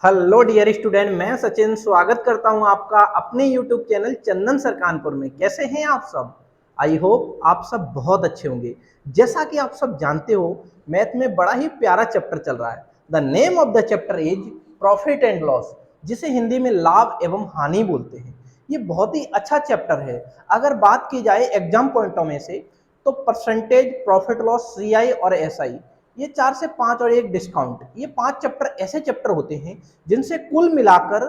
Hello dear student, मैं सचिन स्वागत करता हूं आपका अपने यूट्यूब चैनल चंदन सर कानपुर में। कैसे हैं आप सब? आई होप आप सब बहुत अच्छे होंगे। जैसा कि आप सब जानते हो, मैथ में बड़ा ही प्यारा चैप्टर चल रहा है। The name of the chapter is profit and loss, जिसे हिंदी में लाभ एवं हानि बोलते हैं। ये बहुत ही अच्छा चैप्टर है। अगर बात की जाए एग्जाम पॉइंटों में से, तो परसेंटेज, प्रॉफिट लॉस, सीआई और एसआई, ये 4 से 5 और एक डिस्काउंट, ये 5 चैप्टर ऐसे चैप्टर होते हैं जिनसे कुल मिलाकर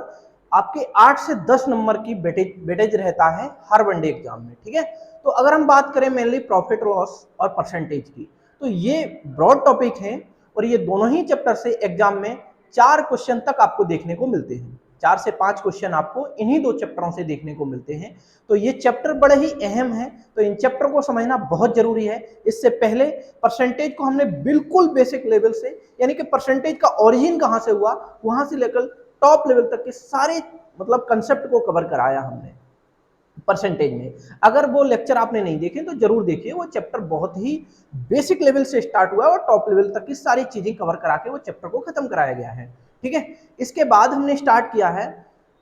आपके 8 से 10 नंबर की वेटेज रहता है हर वनडे एग्जाम में। ठीक है, तो अगर हम बात करें मेनली प्रॉफिट लॉस और परसेंटेज की, तो ये ब्रॉड टॉपिक है और ये दोनों ही चैप्टर से एग्जाम में 4 क्वेश्चन तक आपको देखने को मिलते हैं। 4 से 5 क्वेश्चन आपको इन्हीं दो चैप्टरों से देखने को मिलते हैं। तो ये चैप्टर बड़े ही अहम है, तो इन चैप्टर को समझना बहुत जरूरी है। इससे पहले परसेंटेज को हमने बिल्कुल बेसिक लेवल से, यानी कि परसेंटेज का ओरिजिन कहां से हुआ, वहां से लेकर टॉप लेवल तक के सारे मतलब कंसेप्ट को कवर कराया हमने परसेंटेज में। अगर वो लेक्चर आपने नहीं देखे तो जरूर देखिए, वो चैप्टर बहुत ही बेसिक लेवल से स्टार्ट हुआ है और टॉप लेवल तक की सारी चीजें कवर करा के वो चैप्टर को खत्म कराया गया है। ठीक है, इसके बाद हमने स्टार्ट किया है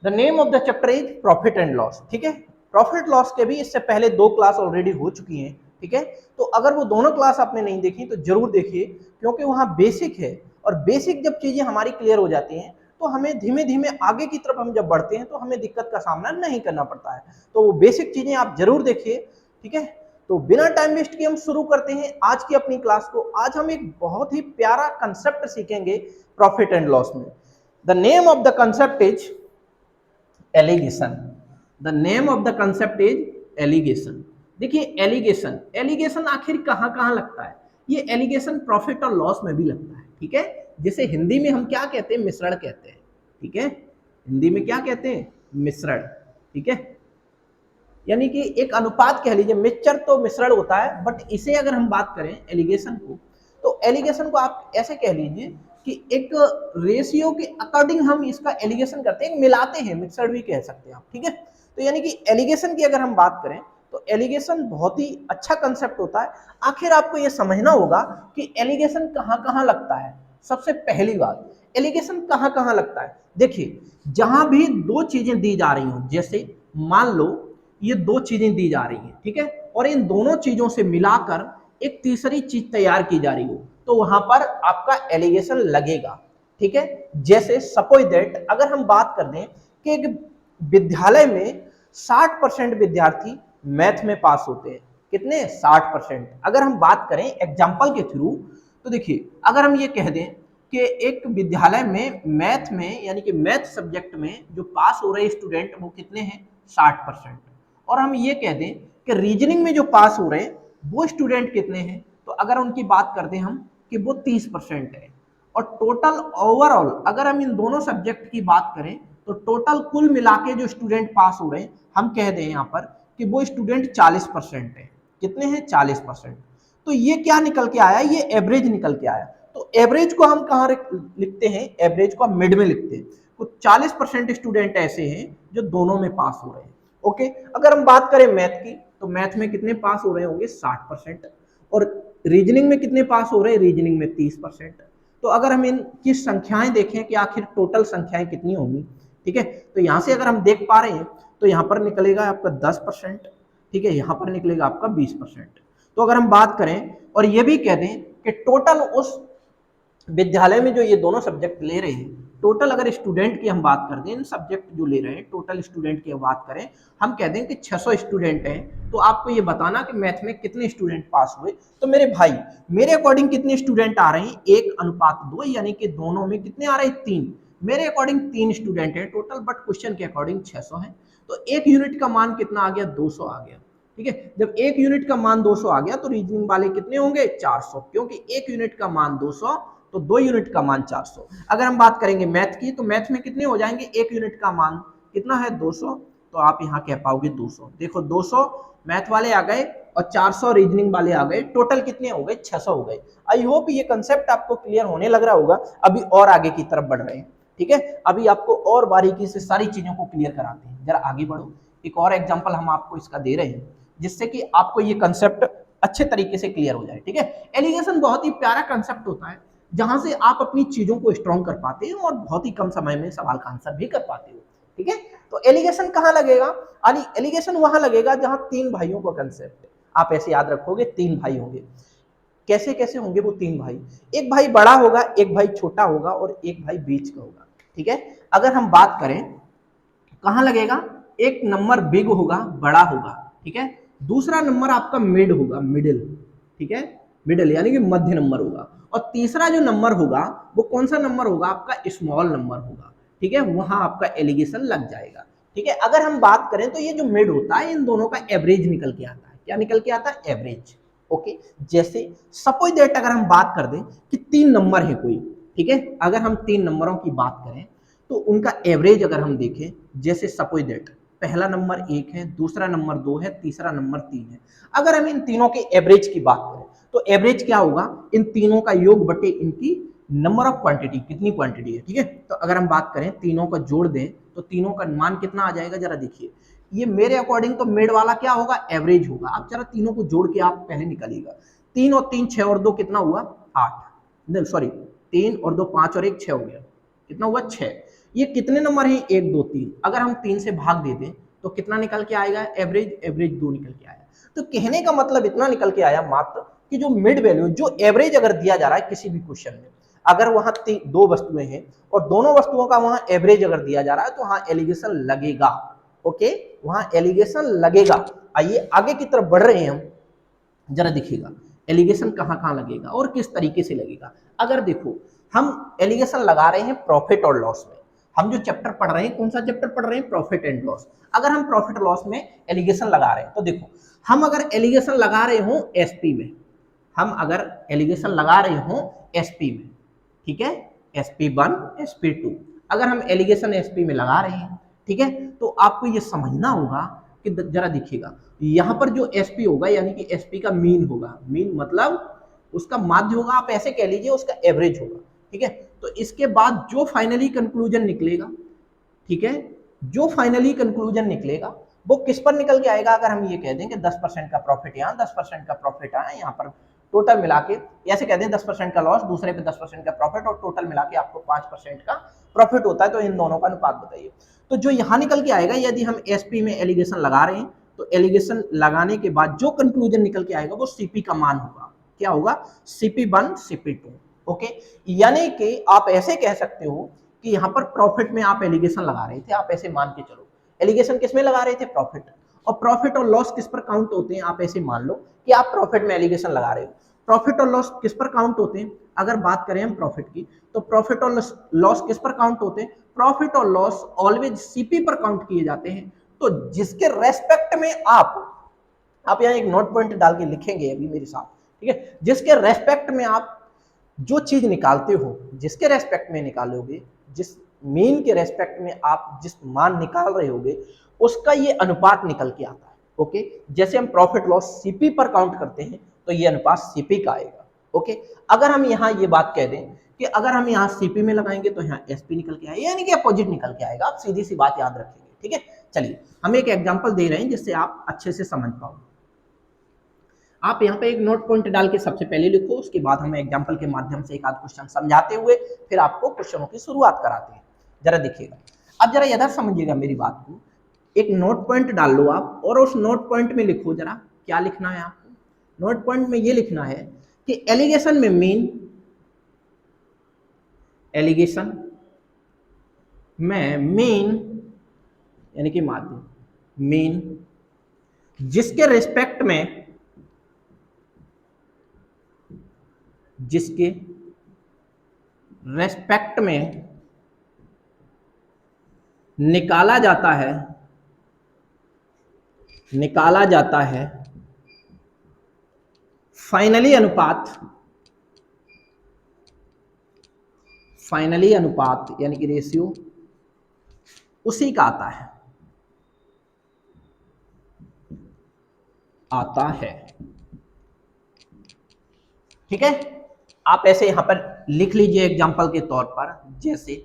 the name of the chapter is profit and loss. ठीक है, प्रॉफिट लॉस के भी इससे पहले 2 क्लास ऑलरेडी हो चुकी हैं। ठीक है, तो अगर वो दोनों क्लास आपने नहीं देखी तो जरूर देखिए, क्योंकि वहां बेसिक है और बेसिक जब चीजें हमारी क्लियर हो जाती हैं तो हमें धीमे धीमे आगे की तरफ हम जब बढ़ते हैं तो हमें दिक्कत का सामना नहीं करना पड़ता है। तो वो बेसिक चीजें आप जरूर देखिए। ठीक है, तो बिना टाइम वेस्ट किए हम शुरू करते हैं आज की अपनी क्लास को। आज हम एक बहुत ही प्यारा कंसेप्ट सीखेंगे प्रॉफिट एंड लॉस में। The name of the concept is allegation. The name of the concept is allegation. देखिए, एलिगेशन एलिगेशन आखिर कहां कहां लगता है? ये एलिगेशन प्रॉफिट और लॉस में भी लगता है। ठीक है, जिसे हिंदी में हम क्या कहते हैं? मिश्रण कहते हैं। ठीक है, हिंदी में क्या कहते हैं? मिश्रण। ठीक है, यानी कि एक अनुपात कह लीजिए। मिक्सचर तो मिश्रण होता है, बट इसे अगर हम बात करें एलिगेशन को, तो एलिगेशन को आप ऐसे कह लीजिए कि एक रेशियो के अकॉर्डिंग हम इसका एलिगेशन करते हैं, मिलाते हैं, मिक्सर भी कह सकते हैं आप। ठीक है, तो यानी कि एलिगेशन की अगर हम बात करें तो एलिगेशन बहुत ही अच्छा कंसेप्ट होता है। आखिर आपको यह समझना होगा कि एलिगेशन कहां कहां लगता है। सबसे पहली बात, एलिगेशन कहां कहां लगता है? देखिए, जहां भी दो चीजें दी जा रही हो, जैसे मान लो ये दो चीजें दी जा रही हैं, ठीक है, और इन दोनों चीजों से मिलाकर एक तीसरी चीज तैयार की जा रही हो, तो वहां पर आपका एलिगेशन लगेगा। ठीक है, जैसे सपोज दैट अगर हम बात कर दें कि एक विद्यालय में 60% विद्यार्थी मैथ में पास होते हैं। कितने? 60%। अगर हम बात करें एग्जाम्पल के थ्रू, तो देखिए, अगर हम ये कह दें कि एक विद्यालय में मैथ में, यानी कि मैथ सब्जेक्ट में जो पास हो रहे स्टूडेंट वो कितने हैं? 60%। और हम ये कह दें कि रीजनिंग में जो पास हो रहे हैं वो स्टूडेंट कितने हैं, तो अगर उनकी बात करते हैं हम कि वो 30% है। और टोटल ओवरऑल अगर हम इन दोनों सब्जेक्ट की बात करें तो टोटल कुल मिला के जो स्टूडेंट पास हो रहे हैं, हम कह दें यहाँ पर कि वो स्टूडेंट 40% है। कितने हैं? 40%। तो ये क्या निकल के आया? ये एवरेज निकल के आया। तो एवरेज को हम कहाँ लिखते हैं? एवरेज को हम मिड में लिखते हैं। कुछ 40% स्टूडेंट ऐसे हैं जो दोनों में पास हो रहे हैं। ओके, अगर हम बात करें मैथ की, तो मैथ में कितने पास हो रहे होंगे? 60%। और रीजनिंग में कितने पास हो रहे हैं? रीजनिंग में 30%। तो अगर हम इनकी संख्याएं देखें कि आखिर टोटल संख्याएं कितनी होंगी, ठीक है, तो यहां से अगर हम देख पा रहे हैं तो यहां पर निकलेगा आपका 10%। ठीक है, यहां पर निकलेगा आपका 20%। तो अगर हम बात करें और ये भी कह दें कि टोटल उस विद्यालय में जो ये दोनों सब्जेक्ट ले रहे हैं, टोटल अगर स्टूडेंट की हम बात कर दें, इन सब्जेक्ट जो ले रहे हैं टोटल स्टूडेंट की बात करें, हम कह दें कि 600 स्टूडेंट हैं, तो आपको ये बताना कि मैथ में कितने स्टूडेंट पास हुए। तो मेरे भाई, मेरे अकॉर्डिंग कितने स्टूडेंट आ रहे हैं? 1:2, यानी कि दोनों में कितने आ रहे हैं? 3। मेरे अकॉर्डिंग 3 स्टूडेंट है टोटल, बट क्वेश्चन के अकॉर्डिंग 600 है। तो एक यूनिट का मान कितना आ गया? 200 आ गया। ठीक है, जब एक यूनिट का मान 200 आ गया तो रीजनिंग वाले कितने होंगे? 400, क्योंकि एक यूनिट का मान 200 तो 2 यूनिट का मान 400। अगर हम बात करेंगे मैथ की, तो मैथ में कितने हो जाएंगे? एक यूनिट का मान कितना है? 200, तो आप यहाँ कह पाओगे 200। देखो, 200 मैथ वाले आ गए और 400 रीजनिंग वाले आ गए, टोटल कितने हो गए? 600 हो गए। आई होप ये कंसेप्ट आपको क्लियर होने लग रहा होगा। अभी और आगे की तरफ बढ़ रहे हैं। ठीक है, अभी आपको और बारीकी से सारी चीजों को क्लियर कराते हैं। जरा आगे बढ़ो, एक और एग्जाम्पल हम आपको इसका दे रहे हैं जिससे कि आपको ये कंसेप्ट अच्छे तरीके से क्लियर हो जाए। ठीक है, एलिगेशन बहुत ही प्यारा कंसेप्ट होता है। जहां से आप अपनी चीजों को स्ट्रॉन्ग कर पाते हैं और बहुत ही कम समय में सवाल का आंसर भी कर पाते हो। ठीक है, तो एलिगेशन कहां लगेगा? एलिगेशन वहां लगेगा जहां तीन भाइयों का कंसेप्ट है। आप ऐसे याद रखोगे, तीन भाई होंगे। कैसे कैसे होंगे वो तीन भाई? एक भाई बड़ा होगा, एक भाई छोटा होगा और एक भाई बीच का होगा। ठीक है, अगर हम बात करें कहां लगेगा, एक नंबर बिग होगा, बड़ा होगा। ठीक है, दूसरा नंबर आपका मिड होगा, मिडिल। ठीक है, मिडिल यानी कि मध्य नंबर होगा। और तीसरा जो नंबर होगा वो कौन सा नंबर होगा? आपका स्मॉल नंबर होगा। ठीक है, वहां आपका एलिगेशन लग जाएगा। ठीक है, अगर हम बात करें तो ये जो मिड होता है इन दोनों का एवरेज निकल के आता है। क्या निकल के आता है? एवरेज। ओके, जैसे सपोज दैट अगर हम बात कर दें कि तीन नंबर है कोई, ठीक है, अगर हम तीन नंबरों की बात करें तो उनका एवरेज अगर हम देखें, जैसे सपोज दैट पहला नंबर एक है, दूसरा नंबर दो है, तीसरा नंबर तीन है। अगर हम इन तीनों के एवरेज की बात करें तो एवरेज क्या होगा? इन तीनों का योग बटे इनकी नंबर ऑफ क्वांटिटी, कितनी क्वांटिटी है। ठीक है, तो अगर हम बात करें तीनों का जोड़ दें तो तीनों का मान कितना आ जाएगा? जरा देखिए, ये मेरे अकॉर्डिंग तो मिड वाला क्या होगा? एवरेज होगा। आप जरा तीनों को जोड़ के आप पहले निकालिएगा। तीन और तीन छह और दो कितना हुआ? आठ। नहीं सॉरी, तीन और दो पांच और एक छह हो गया, कितना हुआ? छह। ये कितने नंबर है? एक दो तीन। अगर हम तीन से भाग दे दें तो कितना निकल के आएगा? एवरेज। एवरेज दो निकल के आया। तो कहने का मतलब इतना निकल के आया मात्र कि जो मिड वैल्यू, जो एवरेज अगर दिया जा रहा है किसी भी क्वेश्चन में, अगर वहां दो वस्तुएं हैं और दोनों वस्तुओं का वहां एवरेज अगर दिया जा रहा है तो वहां एलिगेशन लगेगा। ओके, वहां एलिगेशन लगेगा। आइए आगे की तरफ बढ़ रहे हैं हम, जरा देखिएगा एलिगेशन कहां कहां लगेगा और किस तरीके से लगेगा। अगर देखो हम एलिगेशन लगा रहे हैं प्रॉफिट और लॉस में, हम जो चैप्टर पढ़ रहे हैं, कौन सा चैप्टर पढ़ रहे हैं? Profit and loss. अगर हम प्रॉफिट लॉस में एलिगेशन लगा रहे हैं तो देखो, हम अगर एलिगेशन लगा रहे हो एसपी में, हम अगर एलिगेशन लगा रहे हो एसपी में, ठीक है, SP1 SP2, अगर हम एलिगेशन एसपी में लगा रहे हैं, ठीक है, तो आपको ये समझना होगा कि जरा देखिएगा यहां पर जो एसपी होगा यानी कि एसपी का मीन होगा, मीन मतलब उसका माध्य होगा, आप ऐसे कह लीजिए उसका एवरेज होगा। ठीक है, तो इसके बाद जो फाइनली कंक्लूजन निकलेगा, ठीक है, जो फाइनली कंक्लूजन निकलेगा वो किस पर निकल के आएगा? अगर हम ये कह दें कि 10% का प्रॉफिट यहाँ, 10% का प्रॉफिट आया यहाँ पर, टोटल मिला के ऐसे कह दें 10% का लॉस, दूसरे पे 10% का प्रॉफिट और टोटल मिला के आपको 5% का प्रॉफिट होता है, तो इन दोनों का अनुपात बताइए। तो जो यहाँ निकल के आएगा, यदि हम एसपी में एलिगेशन लगा रहे हैं तो एलिगेशन लगाने के बाद जो कंक्लूजन निकल के आएगा वो सीपी का मान होगा। क्या होगा? CP1 CP2। ओके, यानी कि आप ऐसे कह सकते हो कि यहाँ पर प्रॉफिट में आप एलिगेशन लगा रहे थे, आप ऐसे मान के चलो एलिगेशन किस में लगा रहे थे? प्रॉफिट। और प्रॉफिट और लॉस किस पर काउंट होते हैं? आप ऐसे मान लो कि आप प्रॉफिट में एलिगेशन लगा रहे हो। प्रॉफिट और लॉस किस पर काउंट होते हैं? अगर बात करें हम प्रॉफिट की तो प्रॉफिट और लॉस किस पर काउंट होते हैं? प्रॉफिट और लॉस ऑलवेज सीपी पर काउंट किए जाते हैं। तो जिसके रेस्पेक्ट में आप यहाँ एक नोट पॉइंट डाल के लिखेंगे अभी मेरे साथ, ठीक है, जिसके रेस्पेक्ट में आप जो चीज निकालते हो, जिसके रेस्पेक्ट में निकालोगे, जिस मीन के रेस्पेक्ट में आप जिस मान निकाल रहे होगे उसका ये अनुपात निकल के आता है। ओके, जैसे हम प्रॉफिट लॉस सीपी पर काउंट करते हैं तो ये अनुपात सीपी का आएगा। ओके, अगर हम यहाँ ये बात कह दें कि अगर हम यहाँ सीपी में लगाएंगे तो यहाँ एसपी निकल के आएगा, यानी कि अपोजिट निकल के आएगा। आप सीधी सी बात याद रखेंगे। ठीक है, चलिए हम एक एग्जाम्पल दे रहे हैं जिससे आप अच्छे से समझ पाओ। आप यहाँ पे एक नोट पॉइंट डाल के सबसे पहले लिखो, उसके बाद हम एग्जाम्पल के माध्यम से एक आध क्वेश्चन समझाते हुए फिर आपको क्वेश्चनों की शुरुआत कराते हैं। जरा देखिएगा, अब जरा इधर समझिएगा मेरी बात को। एक नोट पॉइंट डाल लो आप और उस नोट पॉइंट में लिखो जरा क्या लिखना है आपको। नोट पॉइंट में ये लिखना है कि एलिगेशन में मीन, एलिगेशन में मीन यानी कि माध्य, मीन जिसके रेस्पेक्ट में, जिसके रेस्पेक्ट में निकाला जाता है, निकाला जाता है फाइनली अनुपात, फाइनली अनुपात यानी कि रेशियो उसी का आता है, आता है। ठीक है, आप ऐसे यहां पर लिख लीजिए एग्जांपल के तौर पर। जैसे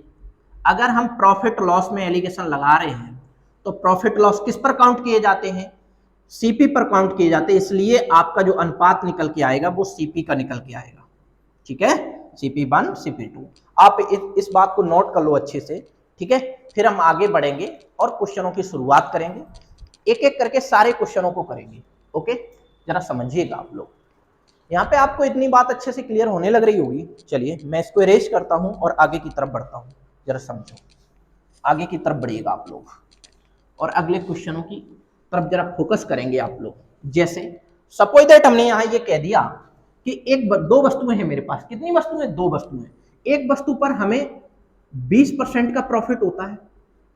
अगर हम प्रॉफिट लॉस में एलिगेशन लगा रहे हैं तो प्रॉफिट लॉस किस पर काउंट किए जाते हैं? सीपी पर काउंट किए जाते हैं, इसलिए आपका जो अनुपात निकल के आएगा वो सीपी का निकल के आएगा। ठीक है, CP1 CP2। आप इस बात को नोट कर लो अच्छे से, ठीक है। फिर हम आगे बढ़ेंगे और क्वेश्चनों की शुरुआत करेंगे, एक एक करके सारे क्वेश्चनों को करेंगे। ओके, जरा समझिएगा आप लोग। यहाँ पे आपको इतनी बात अच्छे से क्लियर होने लग रही होगी। चलिए मैं इसको इरेज करता हूं और आगे की तरफ बढ़ता हूं, जरा समझो। आगे की तरफ बढ़िएगा आप लोग और अगले क्वेश्चनों की तरफ जरा फोकस करेंगे आप लोग। जैसे सपोज दैट हमने यहाँ ये कह दिया कि दो वस्तुएं हैं मेरे पास। कितनी वस्तुएं? दो वस्तुएं। एक वस्तु पर हमें 20% का प्रॉफिट होता है,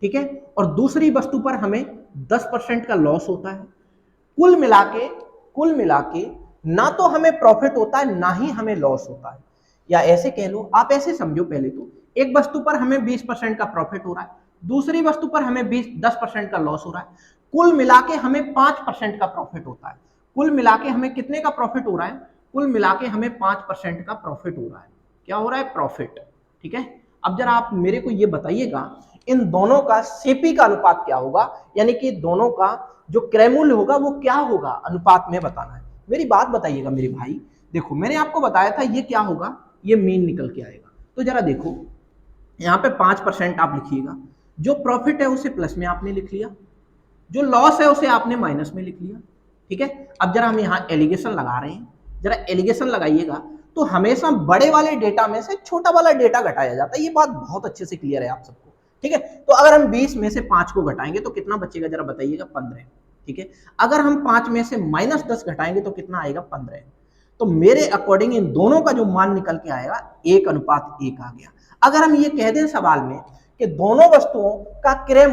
ठीक है, और दूसरी वस्तु पर हमें 10% का लॉस होता है। कुल मिला के ना तो हमें प्रॉफिट होता है ना ही हमें लॉस होता है। या ऐसे कह लो, आप ऐसे समझो, पहले तो एक वस्तु पर हमें 20% का प्रॉफिट हो रहा है, दूसरी वस्तु पर हमें 10% का लॉस हो रहा है। कुल मिला के हमें 5% का प्रॉफिट होता है। कुल मिला के हमें कितने का प्रॉफिट हो रहा है? कुल मिला के हमें 5% का प्रॉफिट हो रहा है। क्या हो रहा है? प्रॉफिट, ठीक है। अब जरा आप मेरे को ये बताइएगा, इन दोनों का सीपी का अनुपात क्या होगा, यानी कि दोनों का जो क्रय मूल्य होगा वो क्या होगा, अनुपात में बताना है। मेरी बात बताइएगा मेरे भाई। देखो मैंने आपको बताया था ये क्या होगा, ये मीन निकल के आएगा। तो जरा देखो यहाँ पे 5% आप लिखिएगा, जो प्रॉफिट है उसे प्लस में आपने लिख लिया, जो लॉस है उसे आपने माइनस में लिख लिया, ठीक है। अब जरा हम यहाँ एलिगेशन लगा रहे हैं, जरा एलिगेशन लगाइएगा। तो हमेशा बड़े वाले डेटा में से छोटा वाला डेटा घटाया जाता है, ये बात बहुत अच्छे से क्लियर है आप सबको, ठीक है। तो अगर हम 20 में से 5 को घटाएंगे तो कितना बचेगा, जरा बताइएगा? 15, ठीक है। अगर हम 5 में से -10 घटाएंगे तो कितना आएगा? 15। तो मेरे अकॉर्डिंग इन दोनों का जो मान निकल के आएगा 1:1 आ गया। अगर हम ये कह दें सवाल में कि दोनों वस्तुओं का क्रय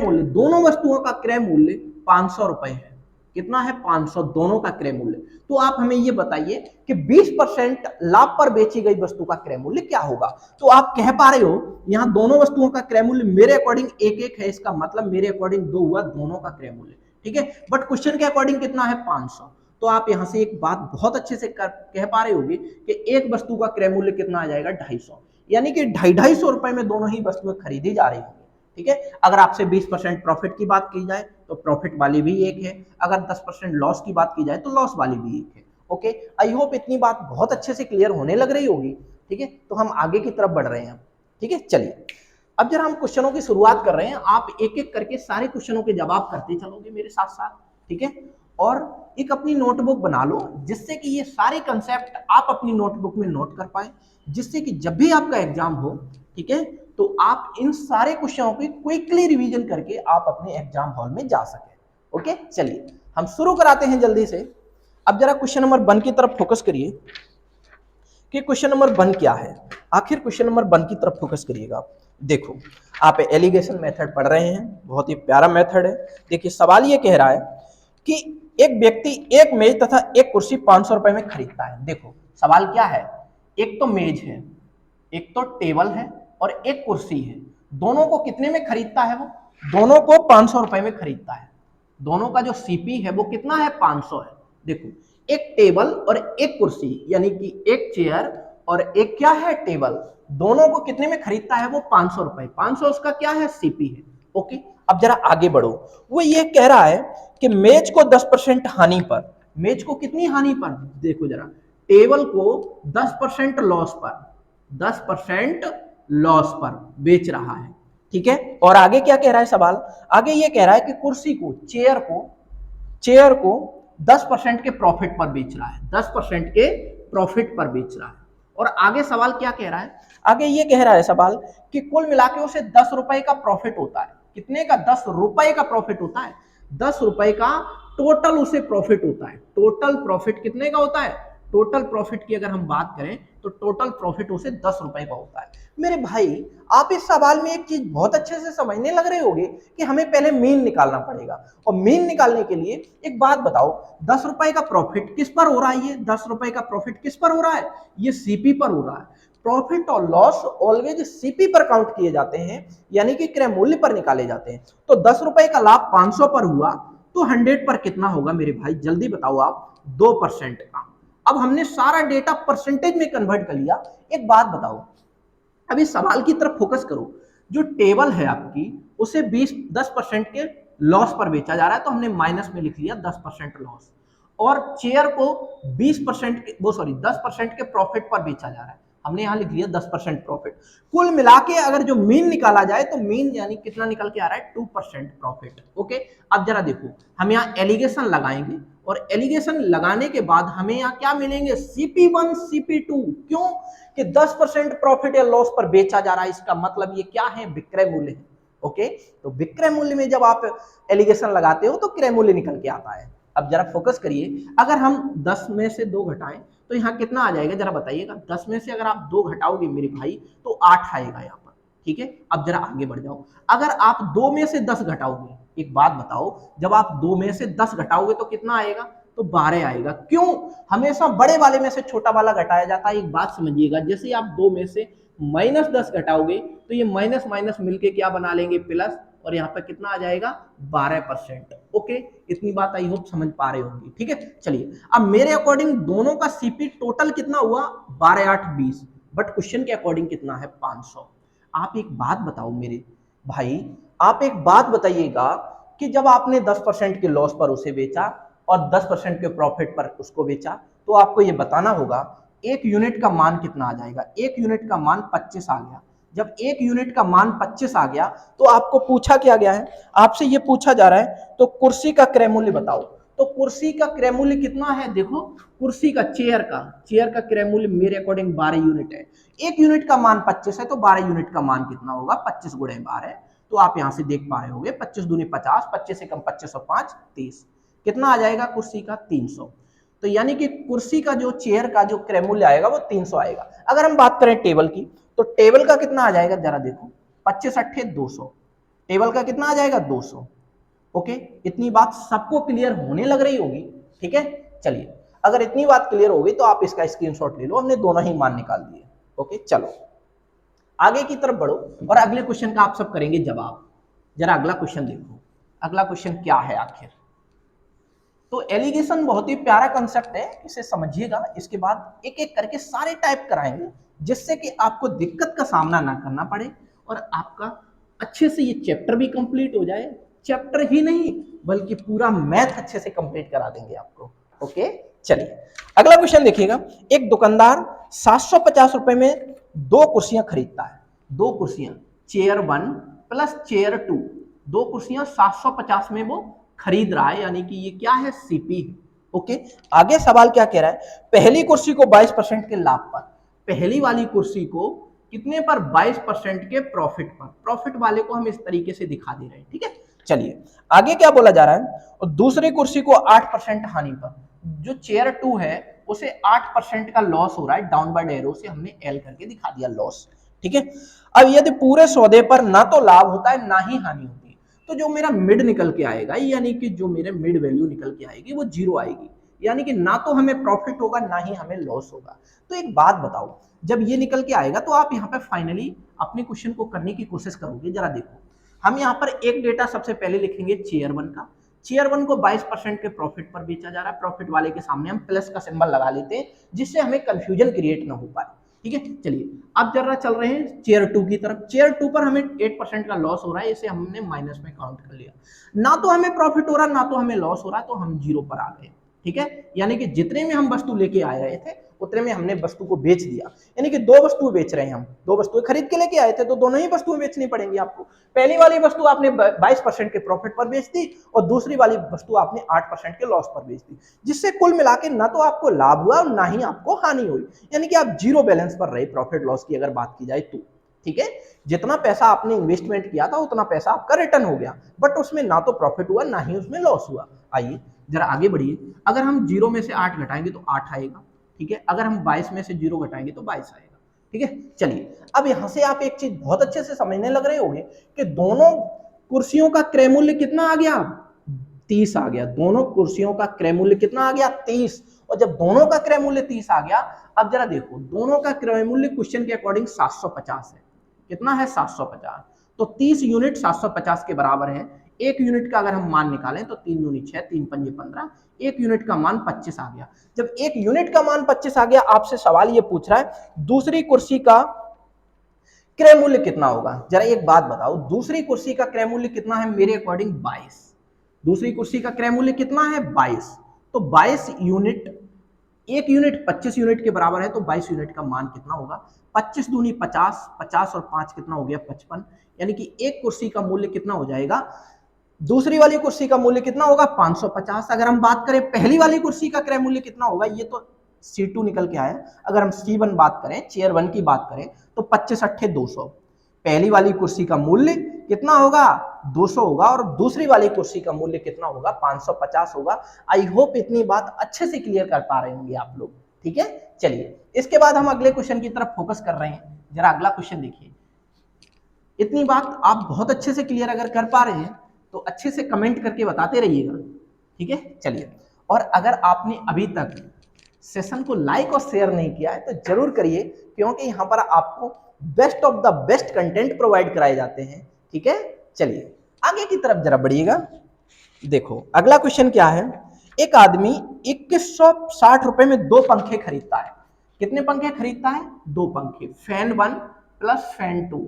मूल्य 500 रुपए है। कितना है? 500 दोनों का क्रय मूल्य। तो आप हमें ये बताइए कि 20% लाभ पर बेची गई वस्तु का क्रय मूल्य क्या होगा। तो आप कह पा रहे हो यहां दोनों वस्तुओं का क्रय मूल्य मेरे अकॉर्डिंग 1:1 है, इसका मतलब मेरे अकॉर्डिंग 2 हुआ दोनों का क्रय मूल्य, ठीक है। बट क्वेश्चन के अकॉर्डिंग कितना है? 500। तो आप यहां से एक बात बहुत अच्छे से कह पा रहे होगे कि एक वस्तु का क्रय मूल्य कितना आ जाएगा? 250, यानी कि 250 रुपए में दोनों ही वस्तुएं खरीदी जा रही होंगी, ठीक है। अगर आपसे 20% प्रॉफिट की बात की जाए तो प्रॉफिट वाली भी एक है, अगर 10% लॉस की बात की जाए तो लॉस वाली भी एक है। ओके, आई होप इतनी बात बहुत अच्छे से क्लियर होने लग रही होगी, ठीक है। तो हम आगे की तरफ बढ़ रहे हैं, ठीक है। चलिए अब जरा हम क्वेश्चनों की शुरुआत कर रहे हैं, आप एक एक करके सारे क्वेश्चनों के जवाब करते चलोगे मेरे साथ साथ, ठीक है। और एक अपनी नोटबुक बना लो जिससे कि ये सारे कंसेप्ट आप अपनी नोटबुक में नोट कर पाए, जिससे कि जब भी आपका एग्जाम हो, ठीक है, तो आप इन सारे क्वेश्चनों की क्विकली रिवीजन करके आप अपने एग्जाम हॉल में जा सके। ओके, चलिए हम शुरू कराते हैं जल्दी से। अब जरा क्वेश्चन नंबर 1 की तरफ फोकस करिए कि क्वेश्चन नंबर 1 क्या है। आखिर क्वेश्चन नंबर 1 की तरफ फोकस करिएगा। देखो आप एलिगेशन मेथड पढ़ रहे हैं, बहुत ही प्यारा मेथड है। देखिए सवाल ये कह रहा है कि एक व्यक्ति एक मेज तथा एक कुर्सी 500 रुपए में खरीदता है। देखो सवाल क्या है, एक तो मेज है, एक तो टेबल है और एक कुर्सी है। दोनों को कितने में खरीदता है? वो दोनों को 500 रुपए में खरीदता है। दोनों का जो सीपी है वो कितना है? 500 है। देखो एक टेबल और एक कुर्सी, यानी कि एक चेयर और एक क्या है? टेबल, दोनों को कितने में खरीदता है? वो 500 रुपए। 500 उसका क्या है? सीपी है। ओके, अब जरा आगे बढ़ो। वो ये कह रहा है कि मेज को 10% हानि पर, मेज को कितनी हानि पर? देखो जरा, टेबल को 10% लॉस पर, 10% लॉस पर बेच रहा है, ठीक है। और आगे क्या कह रहा है सवाल? आगे ये कह रहा है कि कुर्सी को, चेयर को 10% के प्रॉफिट पर बेच रहा है, 10% के प्रॉफिट पर बेच रहा है। और आगे सवाल क्या कह रहा है? आगे ये कह रहा है सवाल कि कुल मिला के उसे 10 रुपए का प्रॉफिट होता है। कितने का? 10 रुपए का प्रॉफिट होता है। 10 रुपए का टोटल उसे प्रॉफिट होता है। टोटल प्रॉफिट कितने का होता है? टोटल प्रॉफिट की अगर हम बात करें तो टोटल प्रॉफिट उसे 10 रुपए का होता है। मेरे भाई आप इस सवाल में एक चीज बहुत अच्छे से समझने लग रहे होंगे कि हमें पहले मीन निकालना पड़ेगा। और मीन निकालने के लिए एक बात बताओ, 10 रुपए का प्रॉफिट किस पर हो रहा है? ये 10 रुपए का प्रॉफिट किस पर हो रहा है? ये सीपी पर हो रहा है। प्रॉफिट और लॉस ऑलवेज सीपी पर काउंट किए जाते हैं, यानी कि क्रय मूल्य पर निकाले जाते हैं। तो 10 रुपए का लाभ 500 पर हुआ तो 100 पर कितना होगा मेरे भाई? जल्दी बताओ आप। 2% का। अब हमने सारा डेटा परसेंटेज में कन्वर्ट कर लिया। एक बात बताओ, अब इस सवाल की तरफ फोकस करो। जो टेबल है आपकी उसे 10% के लॉस पर बेचा जा रहा है, तो हमने माइनस में लिख लिया 10% लॉस। और चेयर को 10% के प्रॉफिट पर बेचा जा रहा है, हमने यहाँ लिख लिया 10% प्रॉफिट। कुल मिला के अगर जो मीन निकाला जाए तो मीन यानी कितना निकल के आ रहा है 2% प्रॉफिट। ओके, अब जरा देखो हम यहाँ एलिगेशन लगाएंगे और एलिगेशन लगाने के बाद हमें यहाँ क्या मिलेंगे CP1 CP2। क्यों कि 10% प्रॉफिट या लॉस पर बेचा जा रहा है, इसका मतलब ये क्या है विक्रय मूल्य है। ओके, तो विक्रय मूल्य में जब आप एलिगेशन लगाते हो तो क्रय मूल्य निकल के आता है। अब जरा फोकस करिए, अगर हम 10 में से 2 घटाएं तो यहाँ कितना आ जाएगा जरा बताइएगा। 10 में से अगर आप 2 घटाओगे मेरे भाई तो 8 आएगा यहाँ पर। ठीक है, अब जरा आगे बढ़ जाओ, अगर आप 2 में से 10 घटाओगे, एक बात बताओ, जब आप 2 में से 10 घटाओगे तो कितना आएगा, तो 12 आएगा। क्यों, हमेशा बड़े वाले में से छोटा वाला घटाया जाता है। एक बात समझिएगा, जैसे आप 2 में से -10 घटाओगे तो ये माइनस माइनस मिलके क्या बना लेंगे प्लस, और यहाँ पे कितना आ जाएगा 12%। ओके, इतनी बात आई होप समझ पा रहे होंगे। ठीक है, चलिए अब मेरे अकॉर्डिंग दोनों का सीपी टोटल कितना हुआ 12 8 20, बट क्वेश्चन के अकॉर्डिंग कितना है 500। आप एक बात बताओ मेरे भाई, आप एक बात बताइएगा कि जब आपने 10% के लॉस पर उसे बेचा और 10% के प्रॉफिट पर उसको बेचा, तो आपको ये बताना होगा एक यूनिट का मान कितना आ जाएगा। एक यूनिट का मान 25 आ गया। जब एक यूनिट का मान 25 आ गया तो आपको पूछा क्या गया है, आपसे ये पूछा जा रहा है तो कुर्सी का क्रय मूल्य बताओ। तो कुर्सी का क्रय मूल्य कितना है, देखो कुर्सी का चेयर का क्रय मूल्य मेरे अकॉर्डिंग 12 यूनिट है। एक यूनिट का मान 25 है तो 12 यूनिट का मान कितना होगा 25 गुणे 12। तो आप यहां से देख पा रहे होंगे 25 दूनी 50, 25 से कम 25 और 5 30, कितना आ जाएगा कुर्सी का 300। तो यानी कि कुर्सी का जो चेयर का जो क्रय मूल्य आएगा वो 300 आएगा। अगर हम बात करें टेबल की तो टेबल का कितना आ जाएगा जरा देखो, 25 अट्ठे 200, टेबल का कितना आ जाएगा 200। ओके, इतनी बात सबको क्लियर होने लग रही होगी। ठीक है, चलिए अगर इतनी बात क्लियर होगी तो आप इसका स्क्रीनशॉट ले लो, हमने दोनों ही मान निकाल दिए। ओके, चलो आगे की तरफ बढ़ो और अगले क्वेश्चन का आप सब करेंगे जवाब। जरा अगला क्वेश्चन देखो, अगला क्वेश्चन क्या है आखिर। तो एलिगेशन बहुत ही प्यारा कंसेप्ट है, इसे समझिएगा। इसके बाद एक एक करके सारे टाइप कराएंगे जिससे कि आपको दिक्कत का सामना ना करना पड़े और आपका अच्छे से ये चैप्टर भी कंप्लीट हो जाए। चैप्टर ही नहीं बल्कि पूरा मैथ अच्छे से कंप्लीट करा देंगे आपको। ओके, चलिए अगला क्वेश्चन देखिएगा। एक दुकानदार 750 रुपए में 2 कुर्सियां खरीदता है। 2 कुर्सियां, चेयर 1 प्लस चेयर 2, 2 कुर्सियां 750 में वो खरीद रहा है, यानी कि ये क्या है सीपी। ओके, आगे सवाल क्या कह रहा है, पहली कुर्सी को 22% के लाभ पर, पहली वाली कुर्सी को कितने पर 22% के प्रॉफिट पर, प्रॉफिट वाले को हम इस तरीके से दिखा दे रहे हैं। ठीक है, चलिए आगे क्या बोला जा रहा है, और दूसरी कुर्सी को 8% हानि पर, जो चेयर 2 है उसे 8% का लॉस हो रहा है, डाउनवर्ड एरो से हमने एल करके दिखा दिया लॉस। ठीक है, अब यदि पूरे सौदे पर ना तो लाभ होता है ना ही हानि होती है, तो जो मेरा मिड निकल के आएगा, यानी कि जो मेरे मिड वैल्यू निकल के आएगी वो 0 आएगी, यानी कि ना तो हमें प्रॉफिट होगा ना ही हमें लॉस होगा। तो एक बात बताओ, जब ये निकल के आएगा तो आप यहाँ पे फाइनली अपने क्वेश्चन को करने की कोशिश करोगे। जरा देखो, हम यहाँ पर एक डेटा सबसे पहले लिखेंगे चेयर 1 का। चेयर 1 को 22% के प्रॉफिट पर बेचा जा रहा है, प्रॉफिट वाले के सामने हम प्लस का सिंबल लगा लेते हैं जिससे हमें कंफ्यूजन क्रिएट ना हो पाए। ठीक है, चलिए अब जरा चल रहे हैं चेयर 2 की तरफ। चेयर 2 पर हमें 8% का लॉस हो रहा है, इसे हमने माइनस में काउंट कर लिया। ना तो हमें प्रॉफिट हो रहा ना तो हमें लॉस हो रहा, तो हम 0 पर आ गए। ठीक है, यानी कि जितने में हम वस्तु लेके आ रहे थे उतने में हमने वस्तु को बेच दिया, यानी कि 2 वस्तुएं बेच रहे हैं हम, 2 वस्तुएं खरीद के लेके आए थे तो दोनों ही वस्तुएं बेचनी पड़ेंगी आपको। पहली वाली वस्तु आपने 22% के प्रॉफिट पर बेच दी और दूसरी वाली वस्तु आपने 8% के लॉस पर बेच दी, जिससे कुल मिला के ना तो आपको लाभ हुआ और ना ही आपको हानि हुई, यानी कि आप 0 बैलेंस पर रहे प्रॉफिट लॉस की अगर बात की जाए तो। ठीक है, जितना पैसा आपने इन्वेस्टमेंट किया था उतना पैसा आपका रिटर्न हो गया, बट उसमें ना तो प्रॉफिट हुआ ना ही उसमें लॉस हुआ। आइए जरा आगे बढ़िए, अगर हम 0 में से 8 घटाएंगे तो 8 आएगा। ठीक है, अगर हम 22 में से 0 घटाएंगे तो 22 आएगा। ठीक है, चलिए अब यहां से आप एक चीज बहुत अच्छे से समझने लग रहे होंगे कि दोनों कुर्सियों का क्रय मूल्य कितना आ गया 30 आ गया। दोनों कुर्सियों का क्रय मूल्य कितना आ गया 30, और जब दोनों का क्रय मूल्य 30 आ गया, अब जरा देखो दोनों का क्रय मूल्य क्वेश्चन के अकॉर्डिंग 750 है। कितना है 750, तो 30 यूनिट 750 के बराबर है। एक यूनिट का अगर हम मान निकालें तो 3 दूनी 6, 3 पंजे 15, एक यूनिट का मान 25 आ गया। जब एक यूनिट का मान 25 आ गया, आपसे सवाल ये पूछ रहा है दूसरी कुर्सी का क्रय मूल्य कितना होगा। जरा एक बात बताओ, दूसरी कुर्सी का क्रय मूल्य कितना है मेरे अकॉर्डिंग 22। दूसरी कुर्सी का क्रय मूल्य कितना है 22, तो 22 यूनिट 1 यूनिट 25 यूनिट के बराबर है तो 22 यूनिट का मान कितना होगा? 25 दूनी 50, 50 और 5 कितना हो गया? 55। यानी कि एक कुर्सी का मूल्य कितना हो जाएगा? दूसरी वाली कुर्सी का मूल्य कितना होगा? 550। अगर हम बात करें पहली वाली कुर्सी का क्रय मूल्य कितना होगा? ये तो C2 निकल के आया। अगर हम C1 बात करें, चेयर 1 की बात करें तो 25 अट्ठे 200। पहली वाली कुर्सी का मूल्य कितना होगा? 200 होगा और दूसरी वाली कुर्सी का मूल्य कितना होगा? 550 होगा। आई होप इतनी बात अच्छे से क्लियर कर पा रहे होंगे आप लोग। ठीक है, चलिए इसके बाद हम अगले क्वेश्चन की तरफ फोकस कर रहे हैं। जरा अगला क्वेश्चन देखिए। इतनी बात आप बहुत अच्छे से क्लियर अगर कर पा रहे हैं तो अच्छे से कमेंट करके बताते रहिएगा। ठीक है, चलिए। और अगर आपने अभी तक सेशन को लाइक और शेयर नहीं किया है तो जरूर करिए, क्योंकि यहाँ पर आपको best of the best content provide कराए जाते हैं। ठीक है, चलिए आगे की तरफ जरा बढ़िएगा। देखो अगला क्वेश्चन क्या है। एक आदमी 2160 रुपए में 2 पंखे खरीदता है। कितने पंखे खरीदता है? 2 पंखे, फैन 1 प्लस फैन 2।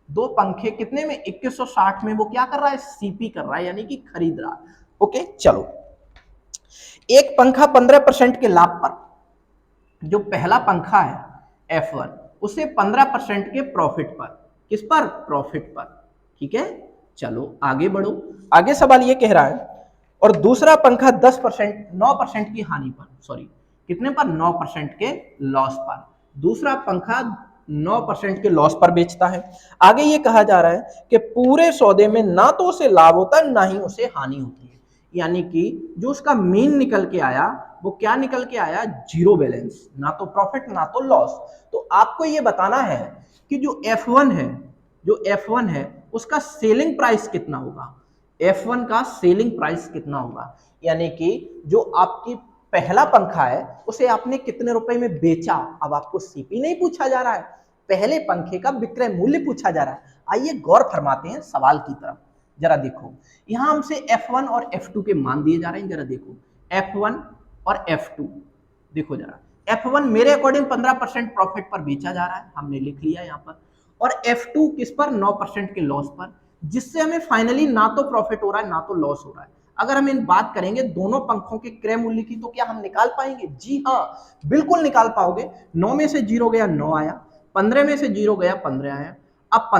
2 पंखे कितने में? 2160 में। वो क्या कर रहा है? सीपी कर रहा है, यानी कि खरीद रहा है। ओके, चलो। एक पंखा 15% के लाभ पर, जो पहला पंखा है F1, उसे 15% के प्रॉफिट पर। किस पर? प्रॉफिट पर। ठीक है, चलो आगे बढ़ो। आगे सवाल ये कह रहा है, और दूसरा पंखा 10% 9% की हानि पर, सॉरी कितने पर? 9% के लॉस पर। दूसरा पंखा 9% के लॉस पर बेचता है। आगे ये कहा जा रहा है कि पूरे सौदे में ना तो उसे लाभ होता है ना ही उसे हानि होती है। यानी कि जो उसका मीन निकल के आया वो क्या निकल के आया? जीरो बैलेंस, ना तो प्रॉफिट ना तो लॉस। तो आपको ये बताना है कि जो F1 है उसका सेलिंग प्राइस कितना होगा? F1 का सेलिंग प्राइस कितना होगा? यानी कि जो आपकी पहला पंखा है उसे आपने कितने रुपए में बेचा। अब आपको सीपी नहीं पूछा जा रहा है, पहले पंखे का विक्रय मूल्य पूछा जा रहा है। आइए गौर फरमाते हैं सवाल की तरफ। जरा देखो, यहां हमसे F1 और F2 के मान दिए जा रहे हैं। जरा देखो F1 और F2, देखो जरा। F1 मेरे अकॉर्डिंग 15% प्रॉफिट पर बेचा जा रहा है, हमने लिख लिया यहां पर। और F2 किस पर? 9% के लॉस पर, जिससे हमें फाइनली ना तो प्रॉफिट हो रहा है ना तो लॉस हो रहा है। अगर हम इन बात करेंगे दोनों पंखों के क्रय मूल्य की, तो क्या हम निकाल पाएंगे? जी हाँ, बिल्कुल निकाल पाओगे। 9 में से 0 गया 9 आया, 15 में से 0 गया 15 आया। अब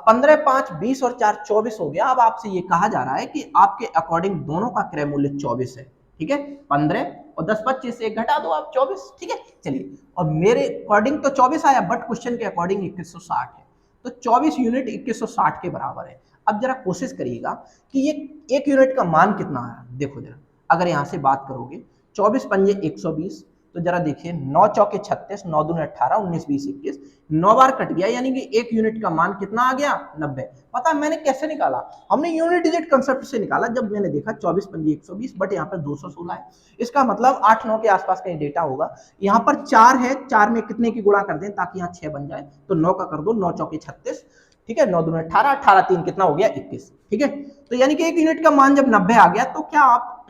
15 5 20 और 4 24 हो गया। अब आपसे ये कहा जा रहा है कि आपके अकॉर्डिंग दोनों का क्रय मूल्य 24 है। ठीक है, 15 और 10 25 से घटा दो आप 24। ठीक है, चलिए। और मेरे अकॉर्डिंग तो 24 आया, बट क्वेश्चन के अकॉर्डिंग 2160 है, तो 24 यूनिट 2160 के बराबर है। अब जरा कोशिश करिएगा कि ये एक यूनिट का मान कितना आया। देखो जरा, अगर यहां से बात करोगे 24 पंजे 120, तो जरा देखिए 9 चौके 36, 9 दूनी 18, 19 20 21, 9 बार कट गया, यानी कि एक यूनिट का मान कितना आ गया? 90। पता है मैंने कैसे निकाला? हमने यूनिट डिजिट कंसेप्ट से निकाला। जब मैंने देखा 24 पंजे 120, बट यहाँ पर 216 है, इसका मतलब 8 9 के आसपास कहीं डेटा होगा। यहाँ पर 4 है, 4 में कितने की गुणा कर दें ताकि यहाँ 6 बन जाए, तो 9 का कर दो, 9 चौके 36। ठीक है, 9 दूनी 18, 18 3 कितना हो गया? 21। ठीक है, तो यानी कि एक यूनिट का मान जब 90 आ गया, तो क्या आप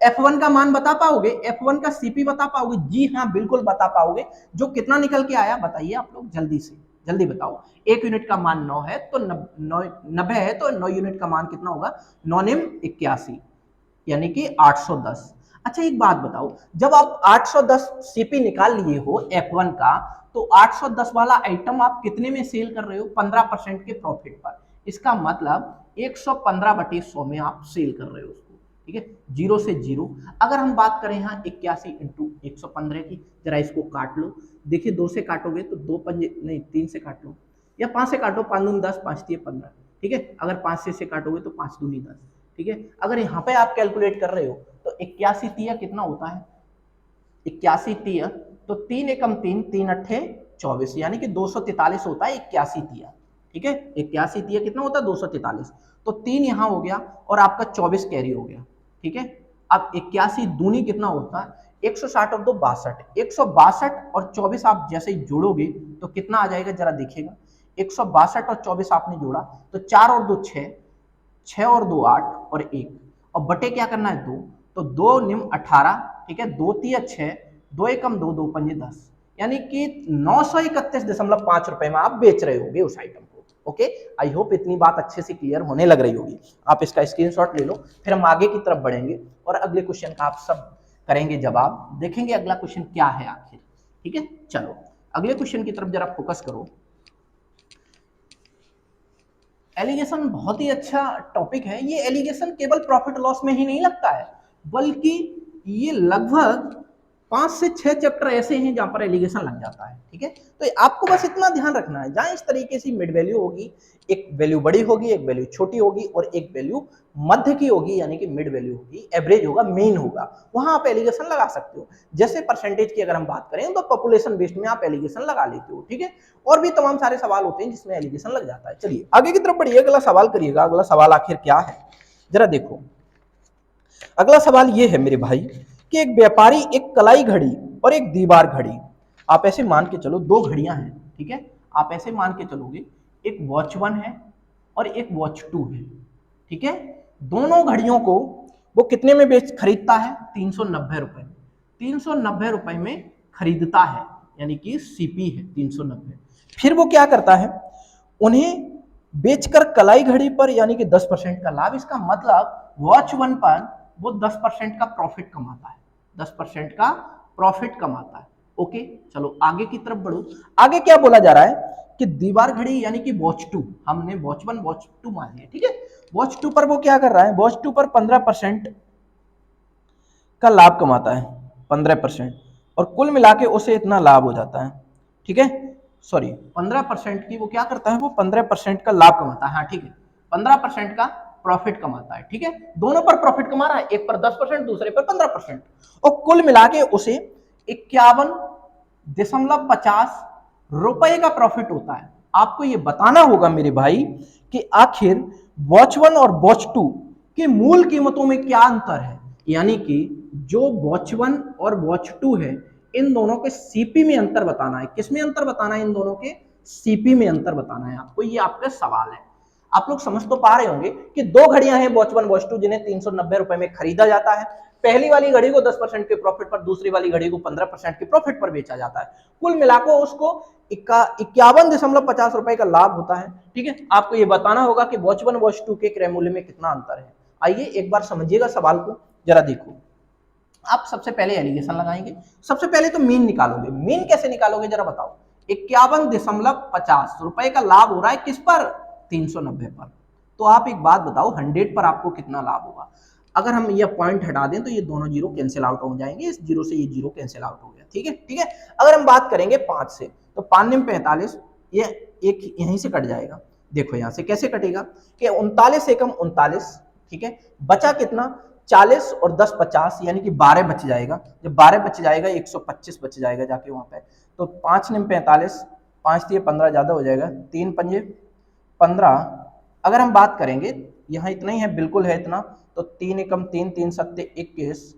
F1 का मान बता पाओगे? F1 का सीपी बता पाओगे? जी हाँ, बिल्कुल बता पाओगे। जो कितना निकल के आया बताइए आप लोग, जल्दी से जल्दी बताओ। एक यूनिट का मान 9 है तो 90 है, तो 9 यूनिट का मान कितना होगा? 9 निम 81, यानी कि 810। अच्छा एक बात बताओ, जब आप 810 सीपी निकाल लिए हो F1 का, तो 810 वाला आइटम आप कितने में सेल कर रहे हो? 15% के प्रॉफिट पर। इसका मतलब 115/100 में आप सेल कर रहे हो उसको। ठीक है, 0 से 0। अगर हम बात करें यहाँ 81 इंटू 115 की, जरा इसको काट लो। देखिए 2 से काटोगे तो 2 पंजे नहीं, 3 से काट लो या 5 से काटो, 5 दूनी 10, 5 तिये 15। ठीक है, अगर 5 से काटोगे तो 5 दूनी 10। ठीक है, अगर यहाँ पे आप कैलकुलेट कर रहे हो तो 81 तिया कितना होता है? 81 तिया, तो 3 एकम 3, 3 अट्ठे 24, यानी कि 243 होता है 81 तिया। ठीक है, 81 तिया कितना होता है? 243। तो 3 यहाँ हो गया और आपका 24 कैरी हो गया। ठीक है, अब 81 दूनी कितना होता है? 160 और 2 62, 162 और 24 आप जैसे ही जोड़ोगे तो कितना आ जाएगा? जरा देखिएगा, 162 और 24 आपने जोड़ा तो 4 और 2 6, 6 और 2 8 और 1, और बटे क्या करना है? 2, तो 2 निम 18। ठीक है, 2 तिया 6, 2 एकम 2, 2 पंजे 10, यानी कि 931.5 रुपए में आप बेच रहे होगे उस आइटम को। ओके, आई होप इतनी बात अच्छे से क्लियर होने लग रही होगी। आप इसका स्क्रीनशॉट ले लो, फिर हम आगे की तरफ बढ़ेंगे और अगले क्वेश्चन का आप सब करेंगे जवाब, देखेंगे अगला क्वेश्चन क्या है आखिर। ठीक है, चलो अगले क्वेश्चन की तरफ जरा फोकस करो। एलिगेशन बहुत ही अच्छा टॉपिक है। ये एलिगेशन केवल प्रॉफिट लॉस में ही नहीं लगता है, बल्कि ये लगभग 5 से 6 चैप्टर ऐसे हैं जहां पर एलिगेशन लग जाता है। ठीक है, तो आपको बस इतना ध्यान रखना है, जहां इस तरीके से मिड वैल्यू होगी, एक वैल्यू बड़ी होगी, एक वैल्यू छोटी होगी और एक वैल्यू मध्य की होगी, यानी कि मिड वैल्यू होगी, एवरेज होगा, मीन होगा, वहां आप एलिगेशन लगा सकते हो। जैसे परसेंटेज की अगर हम बात करें तो पॉपुलेशन बेस्ड में आप एलिगेशन लगा लेते हो। ठीक है, और भी तमाम सारे सवाल होते हैं जिसमें एलिगेशन लग जाता है। चलिए आगे की तरफ बढ़िए, अगला सवाल करिएगा। अगला सवाल आखिर क्या है जरा देखो। अगला सवाल ये है मेरे भाई कि एक व्यापारी एक कलाई घड़ी और एक दीवार घड़ी, आप ऐसे मान के चलो दो घड़ियां हैं। ठीक है, आप ऐसे मान के चलोगे, एक वॉच 1 है और एक वॉच 2 है। ठीक है, दोनों घड़ियों को वो कितने में बेच खरीदता है? 390 रुपए। 390 रुपए में खरीदता है, यानी कि सीपी है 390। फिर वो क्या करता है, उन्हें बेचकर कलाई घड़ी पर यानी कि 10% का लाभ। इसका मतलब वॉच 1 पर वो 10% का प्रॉफिट कमाता है, 10% का प्रॉफिट कमाता है। ओके, चलो आगे की तरफ बढ़ो। आगे क्या बोला जा रहा है कि दीवार घड़ी यानी कि वॉच 2, हमने वॉच 1 वॉच 2 मान लिया। ठीक है, वॉच 2 पर वो क्या कर रहा है, वॉच 2 पर 15% का लाभ कमाता है, 15%, और कुल मिला के उसे इतना लाभ हो जाता है। ठीक है, सॉरी 15% की वो क्या करता है, वो 15% का लाभ कमाता है। हाँ ठीक है, 15% का प्रॉफिट कमाता है। ठीक है, दोनों पर प्रॉफिट कमा रहा है, एक पर 10% दूसरे पर 15%, और कुल मिला के उसे 51.50 रुपए का प्रॉफिट होता है। आपको ये बताना होगा मेरे भाई कि आखिर वॉच 1 और वॉच 2 की मूल कीमतों में क्या अंतर है, यानी कि जो वॉच 1 और वॉच 2 है इन दोनों के सीपी में अंतर बताना है। किसमें अंतर बताना है? इन दोनों के सीपी में अंतर बताना है आपको। ये आपका सवाल है। आप लोग समझ तो पा रहे होंगे कि दो घड़ियां हैं वॉच 1 वॉच 2 जिन्हें 390 रुपए में खरीदा जाता है। पहली वाली घड़ी को 10% के प्रॉफिट पर, दूसरी वाली घड़ी को 15% के प्रॉफिट पर बेचा जाता है। कुल मिलाकर उसको 51.50 रुपए का लाभ होता है। ठीक है, आपको यह बताना होगा कि वॉच 1 वॉच 2 के क्रय मूल्य में कितना अंतर है। आइए एक बार समझिएगा सवाल को, जरा देखो। आप सबसे पहले एलिगेशन लगाएंगे, सबसे पहले तो मीन निकालोगे। मीन कैसे निकालोगे जरा बताओ? 51.50 रुपए का लाभ हो रहा है किस पर? 390 पर। तो आप एक बात बताओ, 100 पर आपको कितना लाभ होगा? अगर हम ये पॉइंट हटा दें तो ये दोनों जीरो कैंसिल आउट हो जाएंगे, इस जीरो से ये जीरो कैंसिल आउट हो गया। ठीक है, ठीक है। अगर हम बात करेंगे 5 से, तो 5 में 45, ये एक यहीं से कट जाएगा। देखो यहां से कैसे कटेगा कि 39 एकम 39। ठीक है, बचा कितना? 40 और 10 50, यानी कि 12 बच जाएगा। जब 12 बच जाएगा 125 बच जाएगा जाके वहां पे। तो 5 ने 45, 5 दिए 15 ज्यादा हो जाएगा, 3 पंजे 15। अगर हम बात करेंगे यहाँ इतना ही है, बिल्कुल है इतना, तो 3 एकम 3, 3 सत्ते 21,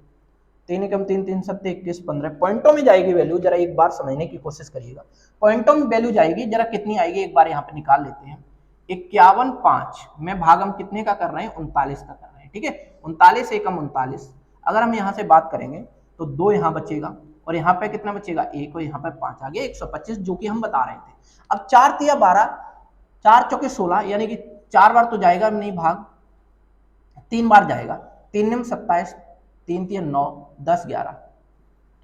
3 एकम 3, 3 सत्ते 21, 15 पॉइंटों में जाएगी वैल्यू। जरा एक बार समझने की कोशिश करिएगा, पॉइंटों में वैल्यू जाएगी। जरा कितनी आएगी एक बार यहाँ पे निकाल लेते हैं। 51.5 में भाग हम कितने का कर रहे हैं? 39 का कर रहे हैं। ठीक है, 39 एकम 39। अगर हम यहाँ से बात करेंगे तो 2 यहाँ बचेगा, और यहाँ पे कितना बचेगा? 1, और यहाँ पे 5 आ गया 125, जो कि हम बता रहे थे। अब 4 तिया 12, 4 चौके 16, यानी कि 4 बार तो जाएगा नहीं भाग, 3 बार जाएगा। 3 में 27, 3 तिया 9, 10 11।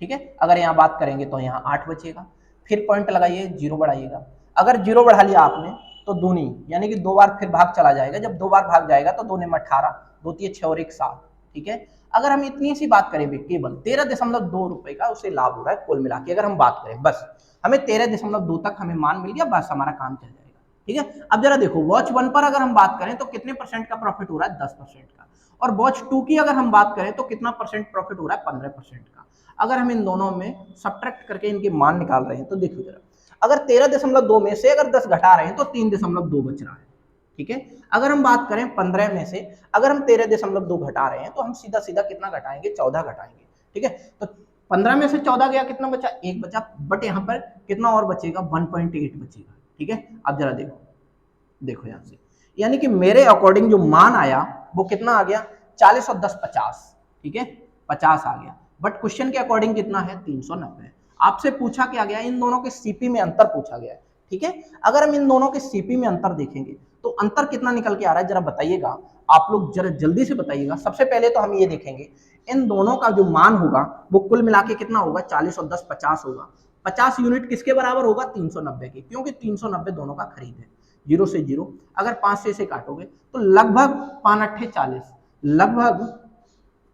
ठीक है, अगर यहाँ बात करेंगे तो यहाँ 8 बचेगा। फिर पॉइंट लगाइए, जीरो बढ़ाइएगा। अगर जीरो बढ़ा लिया आपने तो दूनी, यानी कि 2 बार फिर भाग चला जाएगा। जब 2 बार भाग जाएगा तो 2 में 18, 2 तिया 6 और 1 7। ठीक है, अगर हम इतनी सी बात करें केवल 13.2 रुपए का उसे लाभ हो रहा है कुल मिला के। अगर हम बात करें बस हमें 13.2 तक हमें मान मिल गया, बस हमारा काम चल जाएगा। ठीक है, अब जरा देखो वॉच 1 पर अगर हम बात करें तो कितने परसेंट का प्रॉफिट हो रहा है? 10% का। और वॉच 2 की अगर हम बात करें तो कितना परसेंट प्रॉफिट हो रहा है? 15% का। अगर हम इन दोनों में सब्ट्रैक्ट करके इनके मान निकाल रहे हैं तो देखो जरा, अगर 13.2 में से अगर 10 घटा रहे हैं तो 3.2 बच रहा है। ठीक है, अगर हम बात करें 15 में से अगर हम 13.2 घटा रहे हैं तो हम सीधा सीधा कितना घटाएंगे? 14 घटाएंगे। ठीक है, तो 15 में से 14 गया, कितना बचा? 1 बचा, बट यहाँ पर कितना और बचेगा? 1.8 बचेगा। ठीक है, अब जरा देखो, देखो यहाँ से, यानी कि मेरे अकॉर्डिंग जो मान आया वो कितना आ गया? 40 और 10 50। ठीक है, 50 आ गया, बट क्वेश्चन के अकॉर्डिंग कितना है? 390। आपसे पूछा क्या गया? इन दोनों के सीपी में अंतर पूछा गया है। ठीक है, अगर हम इन दोनों के सीपी में अंतर देखेंगे तो अंतर कितना निकल के आ रहा है जरा बताइएगा, आप लोग जरा जल्दी से बताइएगा। सबसे पहले तो हम ये देखेंगे इन दोनों का जो मान होगा वो कुल मिला के कितना होगा, 40 और 10 50 होगा। 50 यूनिट किसके बराबर होगा, 390 के, क्योंकि 390 दोनों का खरीद है। 0 से 0, अगर 5 से इसे काटोगे तो लगभग 5 अट्ठे 40, लगभग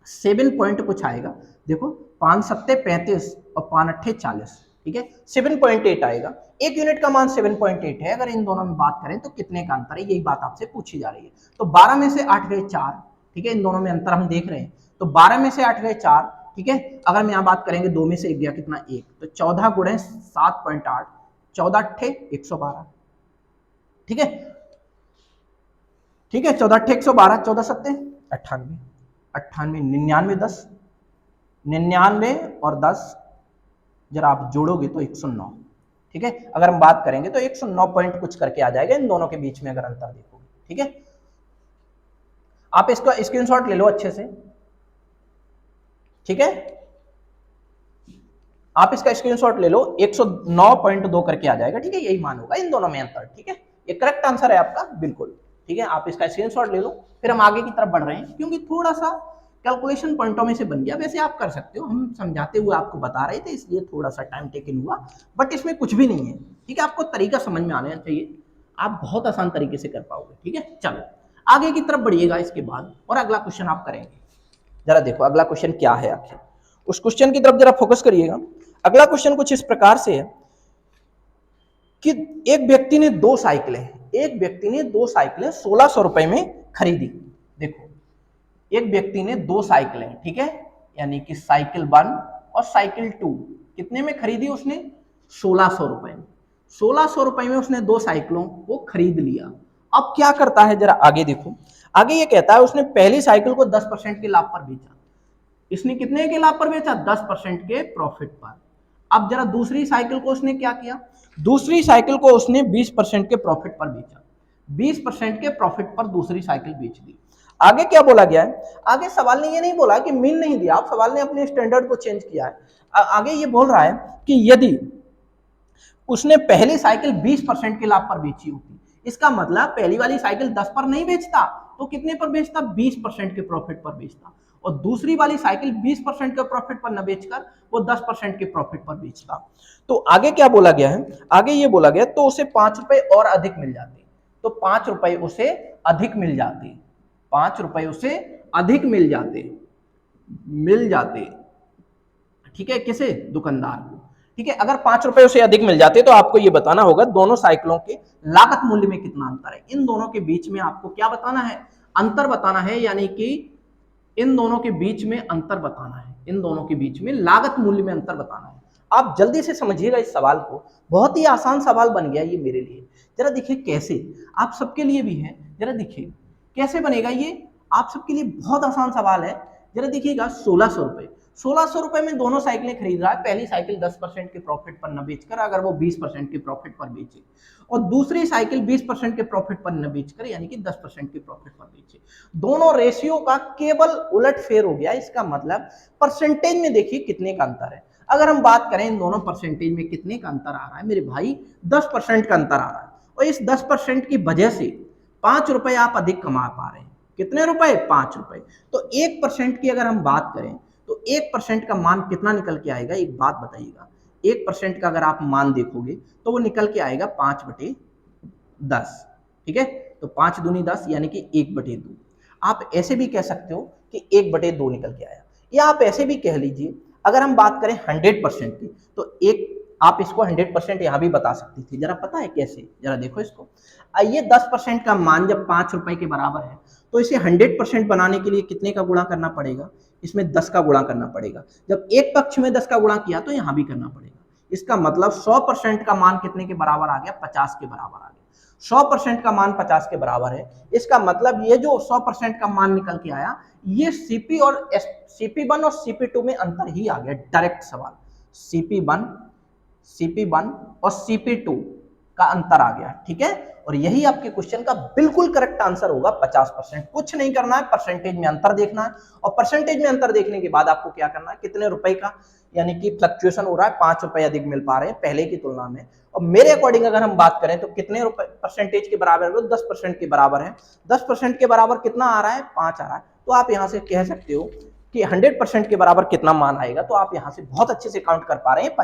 7 पॉइंट कुछ आएगा। देखो 5 सत्ते 35 और 5 अट्ठे 40, ठीक है, 7.8 आएगा। एक यूनिट का मान 7.8 है। अगर इन दोनों में बात करें तो कितने का अंतर है, यही बात आपसे पूछी जा रही है। तो 12 में से 8 गए 4, ठीक है, इन दोनों में अंतर हम देख रहे हैं। तो 12 में से 8 गए 4, ठीक है। अगर हम यहाँ बात करेंगे 2 में से 1 गया कितना, 1, तो 14 गुणे 7.8, 14 अट्ठे 112, ठीक है, ठीक है, 14 अट्ठे 112, 14 सत्ते 98, 98, 99, 10, 99 और 10 जरा आप जोड़ोगे तो 109, ठीक है। अगर हम बात करेंगे तो 109 पॉइंट कुछ करके आ जाएगा इन दोनों के बीच में अगर अंतर देखोगे, ठीक है। आप इसका स्क्रीनशॉट ले लो अच्छे से, ठीक है, आप इसका स्क्रीनशॉट ले लो, 109.2 करके आ जाएगा, ठीक है, यही मान होगा इन दोनों में अंतर, ठीक है। ये करेक्ट आंसर है आपका, बिल्कुल, ठीक है। आप इसका स्क्रीनशॉट ले लो। फिर हम आगे की तरफ बढ़ रहे हैं, क्योंकि थोड़ा सा कैलकुलेशन पॉइंटों में से बन गया। वैसे आप कर सकते हो, हम समझाते हुए आपको बता रहे थे, इसलिए थोड़ा सा टाइम टेकन हुआ, बट इसमें कुछ भी नहीं है, ठीक है। आपको तरीका समझ में आना चाहिए, आप बहुत आसान तरीके से कर पाओगे, ठीक है। चलो आगे की तरफ बढ़िएगा इसके बाद, और अगला क्वेश्चन आप करेंगे। जरा देखो अगला क्वेश्चन क्या है आखिर, उस क्वेश्चन की तरफ जरा फोकस करिएगा। अगला क्वेश्चन कुछ इस प्रकार से है कि एक व्यक्ति ने 2 साइकिलें, एक व्यक्ति ने 2 साइकिलें 1600 रुपए में खरीदी। देखो एक व्यक्ति ने 2 साइकिलें, ठीक है, यानी कि साइकिल 1 और साइकिल 2 कितने में खरीदी उसने, 1600 रुपए में। 1600 रुपए में उसने 2 साइकिलों को खरीद लिया। अब क्या करता है जरा आगे देखो, आगे ये कहता है उसने पहली साइकिल को 10% के लाभ पर बेचा। इसने कितने के लाभ पर बेचा, 10% के प्रॉफिट पर। अब जरा दूसरी साइकिल को उसने क्या किया, दूसरी साइकिल को उसने 20% के प्रॉफिट पर बेचा। 20% के प्रॉफिट पर दूसरी साइकिल बेच दी। आगे क्या बोला गया है, आगे सवाल ने ये नहीं बोला कि मीन नहीं दिया, आप सवाल ने अपने स्टैंडर्ड को चेंज किया है। आगे ये बोल रहा है कि यदि उसने पहली साइकिल 20% के लाभ पर बेची होती, इसका मतलब पहली वाली साइकिल 10 पर नहीं बेचता तो कितने पर बेचता, 20% के प्रॉफिट पर बेचता, और दूसरी वाली साइकिल 20% के प्रॉफिट पर न बेचकर वो 10% के प्रॉफिट पर बेचता। तो आगे क्या बोला गया है, आगे ये बोला गया तो उसे 5 रुपए और अधिक मिल जाते। तो 5 रुपए उसे अधिक मिल जाते, 5 रुपए उसे अधिक मिल जाते, ठीक है, किसे, दुकानदार को, ठीक है। अगर 5 रुपए उसे अधिक मिल जाते तो आपको ये बताना होगा दोनों साइकिलों के लागत मूल्य में कितना अंतर है। इन दोनों के बीच में आपको क्या बताना है, अंतर बताना है, यानी कि इन दोनों के बीच में अंतर बताना है, इन दोनों के बीच में लागत मूल्य में अंतर बताना है। आप जल्दी से समझिएगा इस सवाल को, बहुत ही आसान सवाल बन गया ये मेरे लिए। जरा देखिए कैसे, आप सबके लिए भी है, जरा देखिए कैसे बनेगा ये, आप सबके लिए बहुत आसान सवाल है। जरा देखिएगा 1600 रुपए, 1600 रुपए में दोनों साइकिलें खरीद रहा है। पहली साइकिल 10% के प्रॉफिट पर न बेचकर, अगर वो 20% के प्रॉफिट पर बेचे, और दूसरी साइकिल 20% के प्रॉफिट पर न बेचकर, यानी कि 10% के प्रॉफिट पर बेचे। दोनों रेशियो का केवल उलटफेर हो गया। इसका मतलब परसेंटेज में देखिए कितने का अंतर है। अगर हम बात करें इन दोनों परसेंटेज में कितने का अंतर आ रहा है मेरे भाई, 10% का अंतर आ रहा है, और इस 10% की वजह से 5 रुपए आप अधिक कमा पा रहे हैं। कितने रुपए, 5 रुपए। तो 1% की अगर हम बात करें तो 1% का मान कितना निकल के आएगा, एक बात बताइएगा। 1% का अगर आप मान देखोगे तो वो निकल के आएगा 5/10, ठीक है। तो 5 दूनी 10, यानी कि 1/2। आप ऐसे भी कह सकते हो कि 1/2 निकल के आया, या आप ऐसे भी कह लीजिए, अगर हम बात करें 100% की तो एक आप इसको 100% यहां भी बता सकती थी। जरा पता है कैसे, जरा देखो इसको। ये 10% का मान जब 5 रुपए के बराबर है तो इसे 100% बनाने के लिए कितने का गुणा करना पड़ेगा, इसमें 10 का गुणा करना पड़ेगा। जब एक पक्ष में 10 का गुणा किया तो यहां भी करना पड़ेगा। इसका मतलब 100% का मान कितने के बराबर आ गया, 50 के बराबर आ गया। 100% का मान 50 के बराबर है। इसका मतलब ये जो 100% का मान निकल के आया, ये CP1 और CP2 में अंतर ही आ गया। डायरेक्ट सवाल, CP1 और CP2 का अंतर आ गया, ठीक है। और यही आपके क्वेश्चन का बिल्कुल करेक्ट आंसर होगा 50%। कुछ नहीं करना है, परसेंटेज में अंतर देखना है, और परसेंटेज में अंतर देखने के बाद आपको क्या करना है, कितने रुपए का यानी कि फ्लक्चुएशन हो रहा है, 5 रुपए अधिक मिल पा रहे हैं पहले की तुलना में। और मेरे अकॉर्डिंग अगर हम बात करें तो कितने रुपए परसेंटेज के बराबर है, 10% के बराबर है। 10% के बराबर कितना आ रहा है, 5 आ रहा है। तो आप यहां से कह सकते हो कि 100% के बराबर कितना मान आएगा, तो आप यहां से बहुत अच्छे से काउंट कर पा रहे हैं,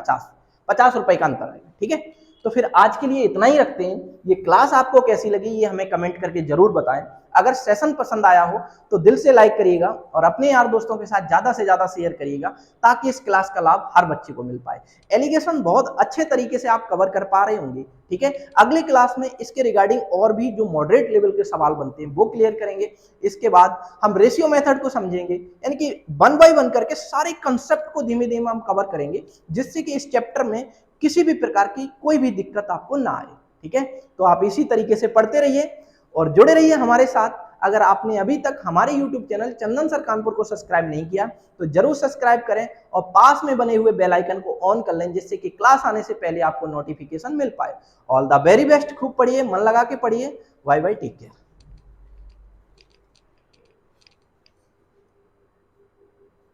50 रुपए का अंतर आएगा, ठीक है। तो फिर आज के लिए इतना ही रखते हैं। ये क्लास आपको कैसी लगी ये हमें कमेंट करके जरूर बताएं। अगर सेशन पसंद आया हो तो दिल से लाइक करिएगा और अपने यार दोस्तों के साथ ज्यादा से ज्यादा शेयर करिएगा, ताकि इस क्लास का लाभ हर बच्चे को मिल पाए। एलिगेशन बहुत अच्छे तरीके से आप कवर कर पा रहे होंगे, ठीक है। अगली क्लास में इसके रिगार्डिंग और भी जो मॉडरेट लेवल के सवाल बनते हैं वो क्लियर करेंगे। इसके बाद हम रेशियो मेथड को समझेंगे, यानी कि 1 बाय 1 करके सारे कंसेप्ट को धीमे धीमे हम कवर करेंगे, जिससे कि इस चैप्टर में किसी भी प्रकार की कोई भी दिक्कत आपको ना आए, ठीक है। तो आप इसी तरीके से पढ़ते रहिए और जुड़े रहिए हमारे साथ। अगर आपने अभी तक हमारे YouTube चैनल चंदन सर कानपुर को सब्सक्राइब नहीं किया तो जरूर सब्सक्राइब करें और पास में बने हुए बेल आइकन को ऑन कर लें, जिससे कि क्लास आने से पहले आपको नोटिफिकेशन मिल पाए। ऑल द वेरी बेस्ट, खूब पढ़िए, मन लगा के पढ़िए। Bye bye, take care.